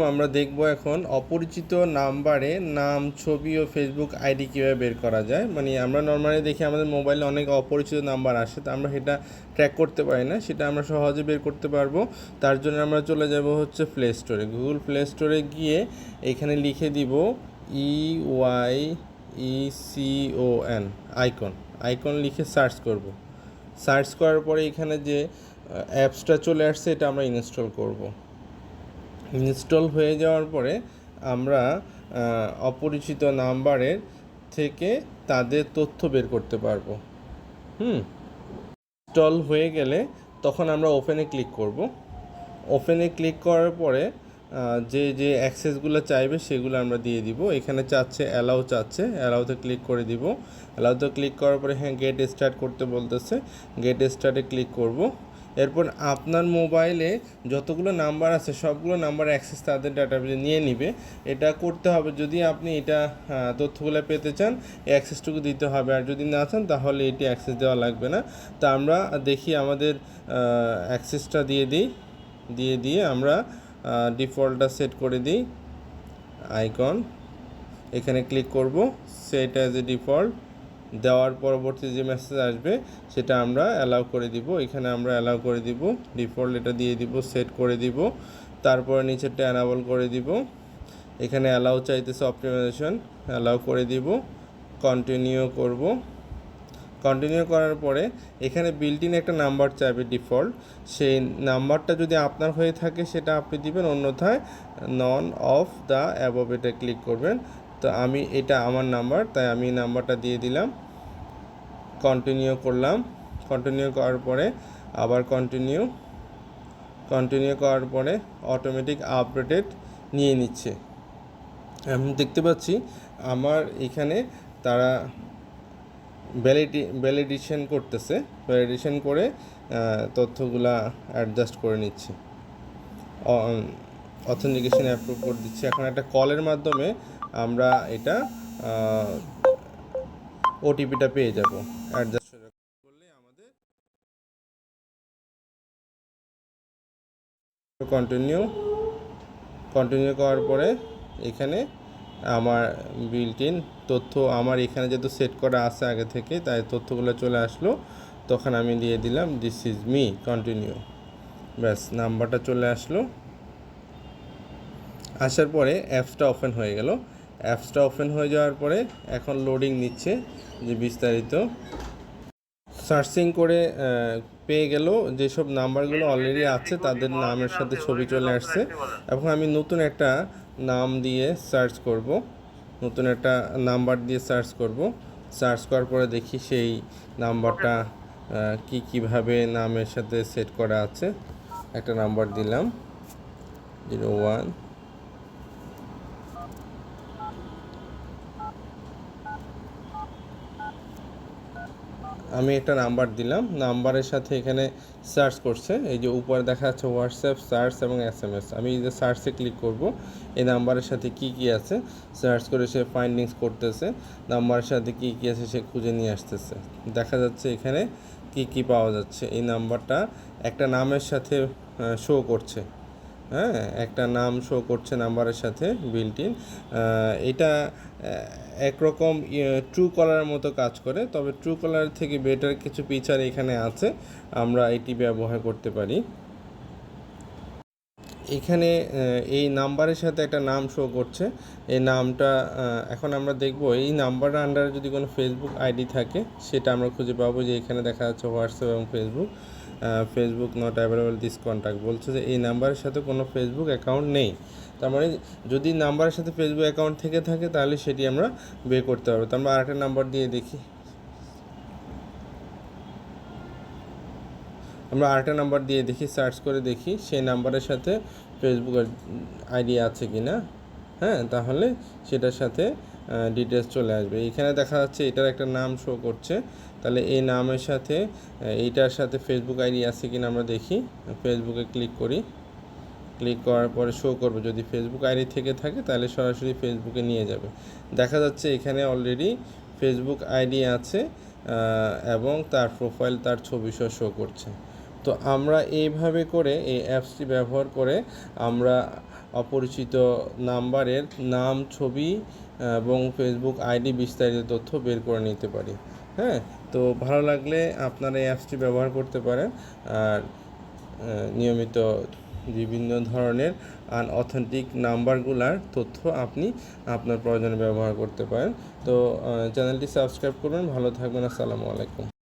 আমরা দেখব এখন অপরিচিত নাম্বারে নাম, ছবি ও ফেসবুক আইডি কীভাবে বের করা যায়। মানে আমরা নর্মালি দেখি আমাদের মোবাইলে অনেক অপরিচিত নাম্বার আসে, তো আমরা সেটা ট্র্যাক করতে পারি না, সেটা আমরা সহজে বের করতে পারবো। তার জন্য আমরা চলে যাব হচ্ছে প্লে স্টোরে। গুগল প্লে স্টোরে গিয়ে এখানে লিখে দিব EYECON আইকন। আইকন লিখে সার্চ করব। সার্চ করার পরে এখানে যে অ্যাপসটা চলে আসছে এটা আমরা ইনস্টল করব। ইনস্টল হয়ে যাওয়ার পরে আমরা অপরিচিত নাম্বারের থেকে তাদের তথ্য বের করতে পারবো। ইনস্টল হয়ে গেলে তখন আমরা ওপেনে ক্লিক করব। ওপেনে ক্লিক করার পরে যে যে অ্যাক্সেসগুলো চাইবে সেগুলো আমরা দিয়ে দিব। এখানে চাচ্ছে অ্যালাউ, চাচ্ছে অ্যালাউতে ক্লিক করে দিব। অ্যালাউতে ক্লিক করার পরে হ্যাঁ গেট স্টার্ট করতে বলতেছে, গেট স্টার্টে ক্লিক করব। এরপর আপনার মোবাইলে যতগুলো নাম্বার আছে সবগুলো নাম্বার অ্যাক্সেস তাদের ডাটাবেসে নিয়ে নিবে। এটা করতে হবে যদি আপনি এটা তথ্যগুলো পেতে চান, এই অ্যাক্সেসটুকু দিতে হবে। আর যদি না চান তাহলে এটি অ্যাক্সেস দেওয়া লাগবে না। তা আমরা দেখি আমাদের অ্যাক্সেসটা দিয়ে আমরা ডিফল্টটা সেট করে দিই। আইকন এখানে ক্লিক করব, সেট অ্যাজ এ ডিফল্ট। দেওয়ার পরবর্তী যে মেসেজ আসবে সেটা আমরা অ্যালাউ করে দিব। এখানে আমরা অ্যালাউ করে দিব, ডিফল্ট এটা দিয়ে দিব, সেট করে দিব। তারপরে নিচেরটা অ্যানাবল করে দিব। এখানে অ্যালাউ চাইতেছে অপটিমাইজেশন, অ্যালাউ করে দিব, কন্টিনিউ করব। কন্টিনিউ করার পরে এখানে বিল্ট ইন একটা নাম্বার চাইবে ডিফল্ট, সেই নাম্বারটা যদি আপনার হয়ে থাকে সেটা আপনি দিবেন, অন্যথায় নন অফ দ্য অ্যাবভ এটা ক্লিক করবেন। তো আমি এটা আমার নাম্বার, তাই আমি নাম্বারটা দিয়ে দিলাম, কন্টিনিউ করলাম। কন্টিনিউ করার পরে আবার কন্টিনিউ করার পরে অটোমেটিক আপডেট নিয়ে নিচ্ছে। আমি দেখতে পাচ্ছি আমার এখানে তারা ভ্যালিডেশন করতেছে, ভ্যালিডেশন করে তথ্যগুলা অ্যাডজাস্ট করে নিচ্ছে, অথেন্টিকেশন অ্যাপ্রুভ করে দিচ্ছে। এখন একটা কলের মাধ্যমে আমরা এটা ওটিপিটা পেয়ে যাব। অ্যাডজাস্ট করলে আমাদের কন্টিনিউ করার পরে এখানে আমার বিল্ট ইন তথ্য আমার এখানে যেহেতু সেট করা আছে আগে থেকে, তাই তথ্যগুলো চলে আসলো। তখন আমি দিয়ে দিলাম দিস ইজ মি, কন্টিনিউ। ব্যাস, নাম্বারটা চলে আসলো। আসার পরে অ্যাপসটা ওপেন হয়ে গেল। অ্যাপসটা ওপেন হয়ে যাওয়ার পরে এখন লোডিং নিচ্ছে যে বিস্তারিত। সার্চিং করে পেয়ে গেল যেসব নাম্বারগুলো অলরেডি আছে তাদের নামের সাথে ছবি চলে আসছে। এখন আমি নতুন একটা নাম দিয়ে সার্চ করব, নতুন একটা নাম্বার দিয়ে সার্চ করব। সার্চ করার পরে দেখি সেই নাম্বারটা কীভাবে নামের সাথে সেট করা আছে। একটা নাম্বার দিলাম 01। আমি একটা নাম্বার দিলাম, নাম্বারের সাথে এখানে সার্চ করছে, এই যে উপরে দেখা যাচ্ছে হোয়াটসঅ্যাপ, সার্চ এবং SMS। আমি এই যে সার্চে ক্লিক করব, এই নাম্বারের সাথে কি আছে সার্চ করে সে ফাইন্ডিংস করতেছে, নাম্বারের সাথে কি আছে সে খুঁজে নিয়ে আসতেছে। দেখা যাচ্ছে এখানে কি পাওয়া যাচ্ছে। এই নাম্বারটা একটা নামের সাথে শো করছে, হ্যাঁ একটা নাম শো করছে নাম্বারের সাথে বিল্ট ইন। এটা একরকম ট্রু কলারের মতো কাজ করে, তবে ট্রু কলার থেকে বেটার কিছু ফিচার এখানে আছে, আমরা এটি ব্যবহার করতে পারি। এখানে এই নাম্বারের সাথে একটা নাম শো করছে, এই নামটা এখন আমরা দেখব এই নাম্বারের আন্ডারে যদি কোনো ফেসবুক আইডি থাকে সেটা আমরা খুঁজে পাবো। যে এখানে দেখা যাচ্ছে হোয়াটসঅ্যাপ এবং Facebook not available this contact, বলছে যে এই নাম্বারের সাথে কোনো ফেসবুক অ্যাকাউন্ট নেই। তার মানে যদি নাম্বারের সাথে ফেসবুক অ্যাকাউন্ট থেকে থাকে তাহলে সেটি আমরা বের করতে পারবো। তো আমরা আরেকটা নাম্বার দিয়ে দেখি, আমরা আরেকটা নাম্বার দিয়ে দেখি, সার্চ করে দেখি সেই নাম্বারের সাথে ফেসবুকের আইডি আছে কি না। হ্যাঁ, তাহলে সেটার সাথে ডিটেলস চলে আসবে। এখানে দেখা যাচ্ছে এটার একটা নাম শো করছে, তাহলে এই নামের সাথে এইটার সাথে ফেসবুক আইডি আছে কি না আমরা দেখি। ফেসবুকে ক্লিক করি, ক্লিক করার পরে শো করবে, যদি ফেসবুক আইডি থেকে থাকে তাহলে সরাসরি ফেসবুকে নিয়ে যাবে। দেখা যাচ্ছে এখানে অলরেডি ফেসবুক আইডি আছে এবং তার প্রোফাইল, তার ছবি সহ শো করছে। তো আমরা এইভাবে করে এই অ্যাপসটি ব্যবহার করে আমরা অপরিচিত নাম্বারের নাম, ছবি এবং ফেসবুক আইডি বিস্তারিত তথ্য বের করে নিতে পারি। হ্যাঁ, তো ভালো লাগলে আপনারা এই অ্যাপসটি ব্যবহার করতে পারেন। আর নিয়মিত বিভিন্ন ধরনের আনঅথেন্টিক নাম্বারগুলার তথ্য আপনি আপনার প্রয়োজনে ব্যবহার করতে পারেন। তো চ্যানেলটি সাবস্ক্রাইব করবেন। ভালো থাকবেন। আসসালামু আলাইকুম।